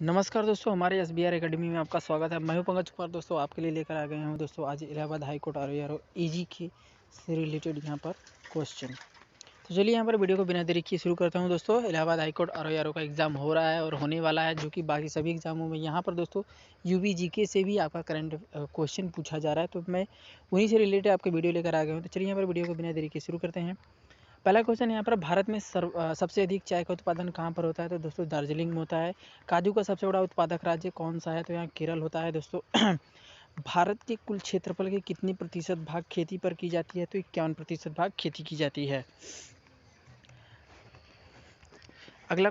नमस्कार दोस्तों, हमारे एसबीआर एकेडमी में आपका स्वागत है। मैं हूं पंकज कुमार। दोस्तों आपके लिए लेकर आ गए हूं दोस्तों आज इलाहाबाद हाई कोर्ट आर ईजी के से रिलेटेड यहां पर क्वेश्चन। तो चलिए यहां पर वीडियो को बिना देरी किए शुरू करता हूं। दोस्तों इलाहाबाद हाई कोर्ट आर का एग्जाम हो रहा है और होने वाला है, जो कि बाकी सभी एग्जामों में यहाँ पर दोस्तों यूपी जीके से भी आपका करंट क्वेश्चन पूछा जा रहा है। तो मैं उन्हीं से रिलेटेड आपके वीडियो लेकर आ गया हूँ। तो चलिए यहाँ पर वीडियो को बिना देरी के शुरू करते हैं। पहला क्वेश्चन यहाँ पर, भारत में सबसे अधिक चाय का उत्पादन कहाँ पर होता है? तो दोस्तों दार्जिलिंग में होता है। काजू का सबसे बड़ा उत्पादक राज्य कौन सा है? तो यहाँ केरल होता है दोस्तों। भारत के कुल क्षेत्रफल के कितनी प्रतिशत भाग खेती पर की जाती है? तो 51% भाग खेती की जाती है। अगला,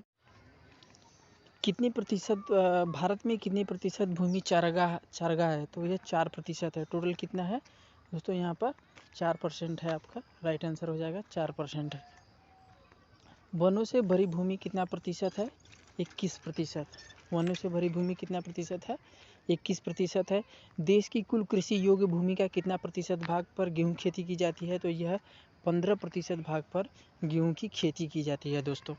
कितनी प्रतिशत भारत में कितनी प्रतिशत भूमि चारागाह है? तो यह 4% है। टोटल कितना है दोस्तों? यहाँ पर 4% है। आपका राइट आंसर हो जाएगा 4% है। वनों से भरी भूमि कितना प्रतिशत है? 21%। वनों से भरी भूमि कितना प्रतिशत है? 21% है। देश की कुल कृषि योग्य भूमि का कितना प्रतिशत भाग पर गेहूं खेती की जाती है? तो यह 15% भाग पर गेहूं की खेती की जाती है दोस्तों।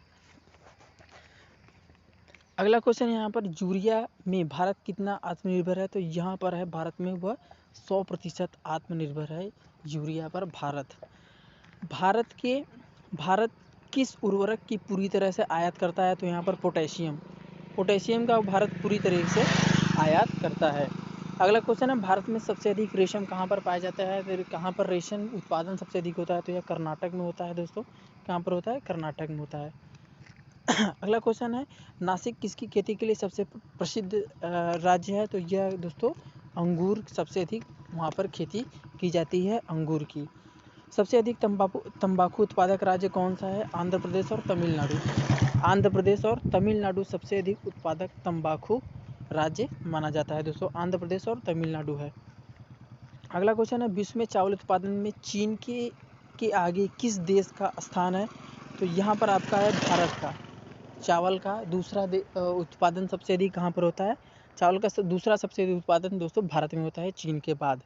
अगला क्वेश्चन यहाँ पर, यूरिया में भारत कितना आत्मनिर्भर है? तो यहाँ पर है भारत में वह 100% आत्मनिर्भर है यूरिया पर भारत। भारत किस उर्वरक की पूरी तरह से आयात करता है? तो यहाँ पर पोटेशियम का भारत पूरी तरह से आयात करता है। अगला क्वेश्चन है, भारत में सबसे अधिक रेशम कहाँ पर पाया जाता है? तो कहाँ पर रेशम उत्पादन सबसे अधिक होता है? तो यह कर्नाटक में होता है दोस्तों। कहाँ पर होता है? कर्नाटक में होता है। अगला क्वेश्चन है, नासिक किसकी खेती के लिए सबसे प्रसिद्ध राज्य है? तो यह दोस्तों अंगूर सबसे अधिक वहाँ पर खेती की जाती है, अंगूर की। सबसे अधिक तंबाकू उत्पादक राज्य कौन सा है? आंध्र प्रदेश और तमिलनाडु। आंध्र प्रदेश और तमिलनाडु सबसे अधिक उत्पादक तंबाकू राज्य माना जाता है दोस्तों। आंध्र प्रदेश और तमिलनाडु है। अगला क्वेश्चन है, विश्व में चावल उत्पादन में चीन के आगे किस देश का स्थान है? तो यहाँ पर आपका है भारत का। चावल का दूसरा उत्पादन सबसे अधिक कहाँ पर होता है? चावल का दूसरा सबसे अधिक उत्पादन दोस्तों भारत में होता है, चीन के बाद।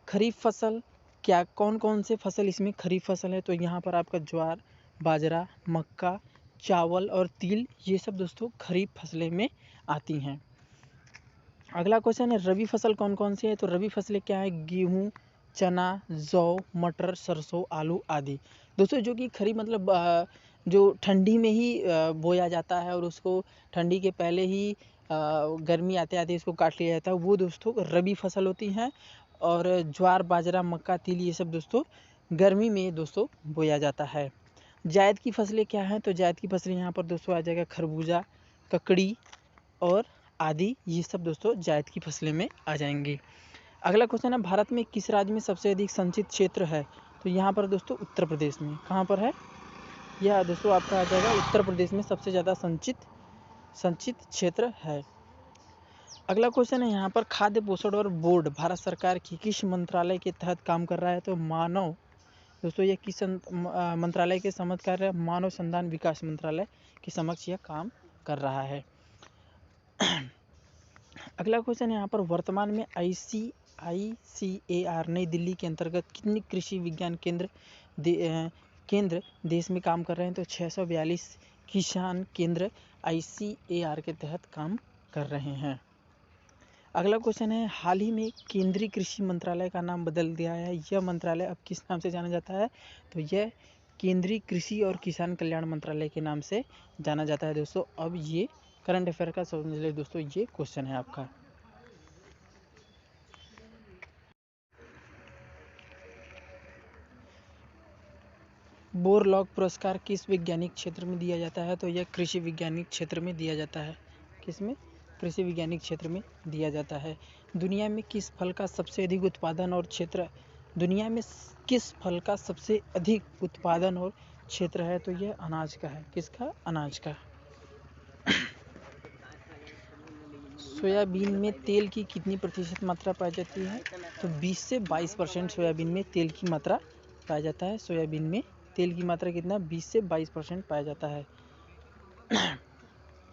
खरीफ फसल, क्या कौन कौन से फसल इसमें खरीफ फसल है? तो यहाँ पर आपका ज्वार, बाजरा, मक्का, चावल और तिल, ये सब दोस्तों खरीफ फसलें में आती हैं। अगला क्वेश्चन है, रबी फसल कौन कौन सी है? तो रबी फसलें क्या है? गेहूँ, चना, जौ, मटर, सरसों, आलू आदि दोस्तों। जो कि खरीफ मतलब जो ठंडी में ही बोया जाता है और उसको ठंडी के पहले ही गर्मी आते आते इसको काट लिया जाता है, वो दोस्तों रबी फसल होती हैं। और ज्वार, बाजरा, मक्का, तिल, ये सब दोस्तों गर्मी में दोस्तों बोया जाता है। जायद की फसलें क्या हैं? तो जायद की फसलें यहाँ पर दोस्तों आ जाएगा खरबूजा, ककड़ी और आदि, ये सब दोस्तों जायद की फसलें में आ जाएंगी। अगला क्वेश्चन है, भारत में किस राज्य में सबसे अधिक संचित क्षेत्र है? तो यहाँ पर दोस्तों उत्तर प्रदेश में। कहाँ पर है? यह दोस्तों आपका आ जाएगा उत्तर प्रदेश में सबसे ज़्यादा संचित क्षेत्र है। अगला क्वेश्चन है यहाँ पर, खाद्य पोषण और बोर्ड भारत सरकार की किस मंत्रालय के तहत काम कर रहा है? तो मानव दोस्तों ये किस मंत्रालय के समक्ष कर रहा है? मानव संसाधन विकास मंत्रालय के समक्ष यह काम कर रहा है। अगला क्वेश्चन है यहाँ पर, वर्तमान में ICAR नई दिल्ली के अंतर्गत कितने कृषि विज्ञान केंद्र देश में काम कर रहे हैं? तो 642 किसान केंद्र ICAR के तहत काम कर रहे हैं। अगला क्वेश्चन है, हाल ही में केंद्रीय कृषि मंत्रालय का नाम बदल दिया है, यह मंत्रालय अब किस नाम से जाना जाता है? तो यह केंद्रीय कृषि और किसान कल्याण मंत्रालय के नाम से जाना जाता है दोस्तों। अब ये करंट अफेयर का समझ ले दोस्तों, ये क्वेश्चन है आपका। बोरलॉग पुरस्कार किस वैज्ञानिक क्षेत्र में दिया जाता है? तो यह कृषि वैज्ञानिक क्षेत्र में दिया जाता है। किसमें? कृषि वैज्ञानिक क्षेत्र में दिया जाता है। दुनिया में किस फल का सबसे अधिक उत्पादन और क्षेत्र दुनिया में किस फल का सबसे अधिक उत्पादन और क्षेत्र है? तो यह अनाज का है। किसका? अनाज का। सोयाबीन में तेल की कितनी प्रतिशत मात्रा पाई जाती है? तो 20 से 22% सोयाबीन में तेल की मात्रा पाया जाता है। सोयाबीन में तेल की मात्रा कितना? 20 से 22% पाया जाता है।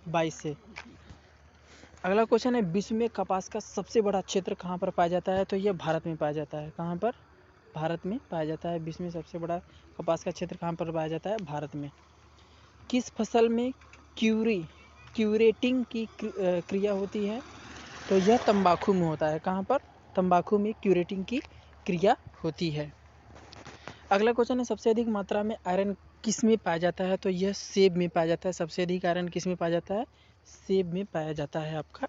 22 से। अगला क्वेश्चन है, विश्व में कपास का सबसे बड़ा क्षेत्र कहाँ पर पाया जाता है? तो यह भारत में पाया जाता है। कहाँ पर? भारत में पाया जाता है। विश्व में सबसे बड़ा कपास का क्षेत्र कहाँ पर पाया जाता है? भारत में। किस फसल में क्यूरी क्यूरेटिंग की क्रिया होती है, तो यह तंबाकू में होता है। कहाँ पर? तंबाकू में क्यूरेटिंग की क्रिया होती है। अगला क्वेश्चन है, सबसे अधिक मात्रा में आयरन किस में पाया जाता है? तो यह सेब में पाया जाता है। सबसे अधिक आयरन किस में पाया जाता है? सेब में पाया जाता है आपका।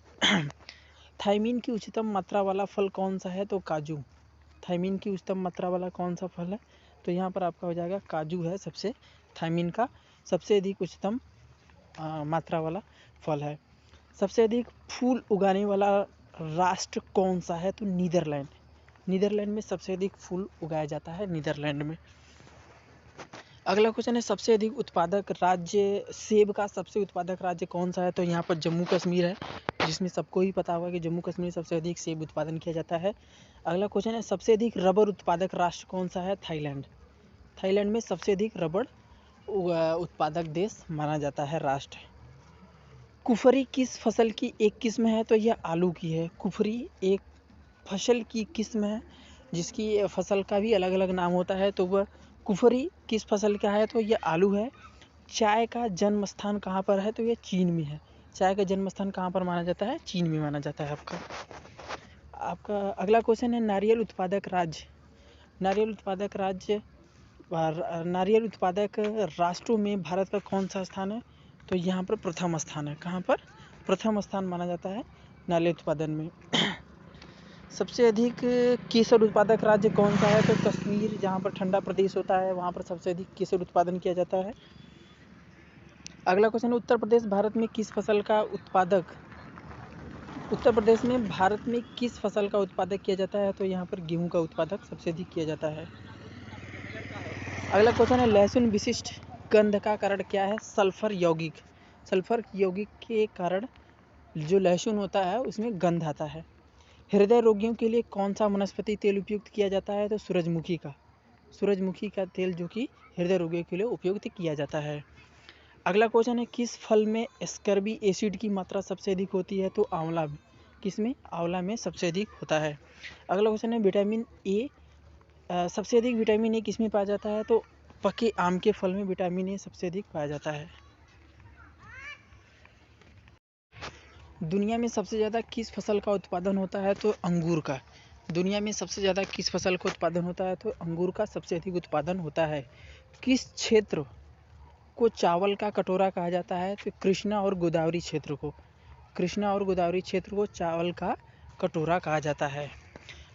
थायमीन की उच्चतम मात्रा वाला फल कौन सा है? तो काजू। थायमीन की उच्चतम मात्रा वाला कौन सा फल है? तो यहाँ पर आपका हो जाएगा काजू है सबसे थायमीन का सबसे अधिक उच्चतम मात्रा वाला फल है। सबसे अधिक फूल उगाने वाला राष्ट्र कौन सा है? तो नीदरलैंड। नीदरलैंड में सबसे अधिक फूल उगाया जाता है, नीदरलैंड में। अगला क्वेश्चन है, सबसे अधिक उत्पादक राज्य सेब का सबसे उत्पादक राज्य कौन सा है? तो यहाँ पर जम्मू कश्मीर है, जिसमें सबको ही पता होगा कि जम्मू कश्मीर सबसे अधिक सेब उत्पादन किया जाता है। अगला क्वेश्चन है, सबसे अधिक रबर उत्पादक राष्ट्र कौन सा है? थाईलैंड। थाईलैंड में सबसे अधिक रबर उत्पादक देश माना जाता है राष्ट्र। कुफरी किस फसल की एक किस्म है? तो यह आलू की है। कुफरी एक फसल की किस्म है जिसकी फसल का भी अलग अलग नाम होता है, तो वह कुफरी किस फसल का है? तो यह आलू है। चाय का जन्म स्थान कहाँ पर है? तो यह चीन में है। चाय का जन्म स्थान कहाँ पर माना जाता है? चीन में माना जाता है आपका अगला क्वेश्चन है, नारियल उत्पादक राज्य। नारियल उत्पादक राष्ट्रों में भारत का कौन सा स्थान है? तो यहाँ पर प्रथम स्थान है। कहाँ पर? प्रथम स्थान माना जाता है नारियल उत्पादन में। सबसे अधिक केसर उत्पादक राज्य कौन सा है? तो कश्मीर, जहाँ पर ठंडा प्रदेश होता है, वहाँ पर सबसे अधिक केसर उत्पादन किया जाता है। अगला क्वेश्चन है, उत्तर प्रदेश भारत में किस फसल का उत्पादक किया जाता है? तो यहाँ पर गेहूं का उत्पादक सबसे अधिक किया जाता है। अगला क्वेश्चन है, लहसुन विशिष्ट गंध का कारण क्या है? सल्फर यौगिक के कारण जो लहसुन होता है उसमें गंध आता है। हृदय रोगियों के लिए कौन सा वनस्पति तेल उपयुक्त किया जाता है? तो सूरजमुखी का तेल जो कि हृदय रोगियों के लिए उपयुक्त किया जाता है। अगला क्वेश्चन है, किस फल में स्कर्बी एसिड की मात्रा सबसे अधिक होती है? तो आंवला में। किसमें? आंवला में सबसे अधिक होता है। अगला क्वेश्चन है, विटामिन ए सबसे अधिक विटामिन ए किसमें पाया जाता है? तो पके आम के फल में विटामिन ए सबसे अधिक पाया जाता है। दुनिया में सबसे ज़्यादा किस फसल का उत्पादन होता है? तो अंगूर का। दुनिया में सबसे ज़्यादा किस फसल का उत्पादन होता है? तो अंगूर का सबसे अधिक उत्पादन होता है। किस क्षेत्र को चावल का कटोरा कहा जाता है? तो कृष्णा और गोदावरी क्षेत्र को चावल का कटोरा कहा जाता है।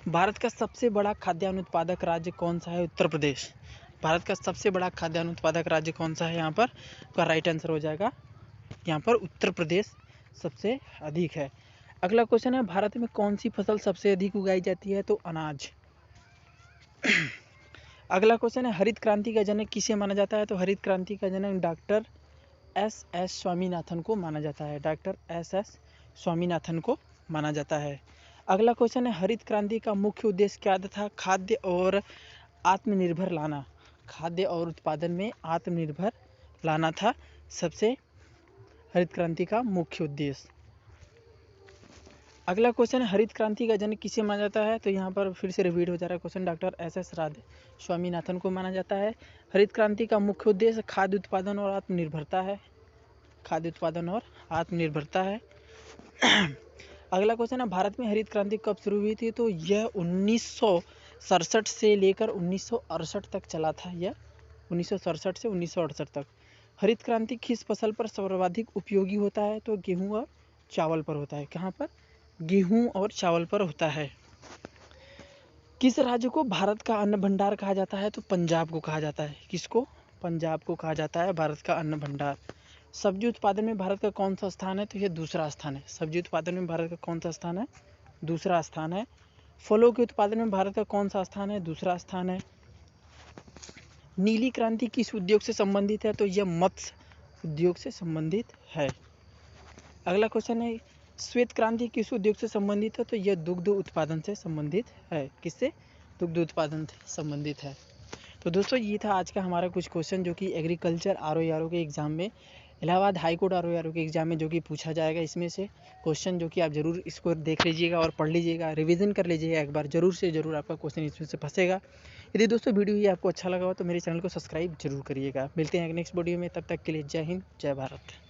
भारत का सबसे बड़ा खाद्यान्न उत्पादक राज्य कौन सा है? उत्तर प्रदेश। भारत का सबसे बड़ा खाद्यान्न उत्पादक राज्य कौन सा है? यहाँ पर का राइट आंसर हो जाएगा यहाँ पर उत्तर प्रदेश सबसे अधिक है। अगला क्वेश्चन है, भारत में कौन सी फसल सबसे अधिक उगाई जाती है? तो अनाज। अगला क्वेश्चन है, हरित क्रांति का जनक किसे माना जाता है? तो हरित क्रांति का जनक डॉक्टर एस स्वामीनाथन को माना जाता है। डॉक्टर एस स्वामीनाथन को माना जाता है। अगला क्वेश्चन है, हरित क्रांति का मुख्य उद्देश्य क्या था? खाद्य और आत्मनिर्भर लाना। खाद्य और उत्पादन में आत्मनिर्भर लाना था सबसे हरित क्रांति का मुख्य उद्देश्य। अगला क्वेश्चन है, हरित क्रांति का जनक किसे माना जाता है? तो यहाँ पर फिर से रिपीट हो जा रहा है question, doctor S Radhe Swaminathan को माना जाता है। हरित क्रांति का मुख्य उद्देश्य खाद्य उत्पादन और आत्मनिर्भरता है। अगला क्वेश्चन है, भारत में हरित क्रांति कब शुरू हुई थी? तो यह 1967 से लेकर 1968 तक चला था। यह 1967 से 1968 तक। हरित क्रांति किस फसल पर सर्वाधिक उपयोगी होता है? तो गेहूं और चावल पर होता है। कहाँ पर? गेहूं और चावल पर होता है। किस राज्य को भारत का अन्न भंडार कहा जाता है? तो पंजाब को कहा जाता है। किसको? पंजाब को कहा जाता है भारत का अन्न भंडार। सब्जी उत्पादन में भारत का कौन सा स्थान है? तो यह दूसरा स्थान है। सब्जी उत्पादन में भारत का कौन सा स्थान है? दूसरा स्थान है। फलों के उत्पादन में भारत का कौन सा स्थान है? दूसरा स्थान है। नीली क्रांति किस उद्योग से संबंधित है? तो यह मत्स्य उद्योग से संबंधित है। अगला क्वेश्चन है, श्वेत क्रांति किस उद्योग से संबंधित है? तो यह दुग्ध उत्पादन से संबंधित है। किससे? दुग्ध उत्पादन से संबंधित है। तो दोस्तों, ये था आज का हमारा कुछ क्वेश्चन जो कि एग्रीकल्चर आरओ के एग्ज़ाम में, इलाहाबाद हाईकोर्ट आरओ के एग्ज़ाम में जो कि पूछा जाएगा। इसमें से क्वेश्चन जो कि आप ज़रूर इसको देख लीजिएगा और पढ़ लीजिएगा, रिवीजन कर लीजिएगा एक बार, ज़रूर से ज़रूर आपका क्वेश्चन इसमें से फंसेगा। यदि दोस्तों वीडियो ये आपको अच्छा लगा हो तो मेरे चैनल को सब्सक्राइब जरूर करिएगा। मिलते हैं नेक्स्ट वीडियो में, तब तक के लिए जय हिंद, जय भारत।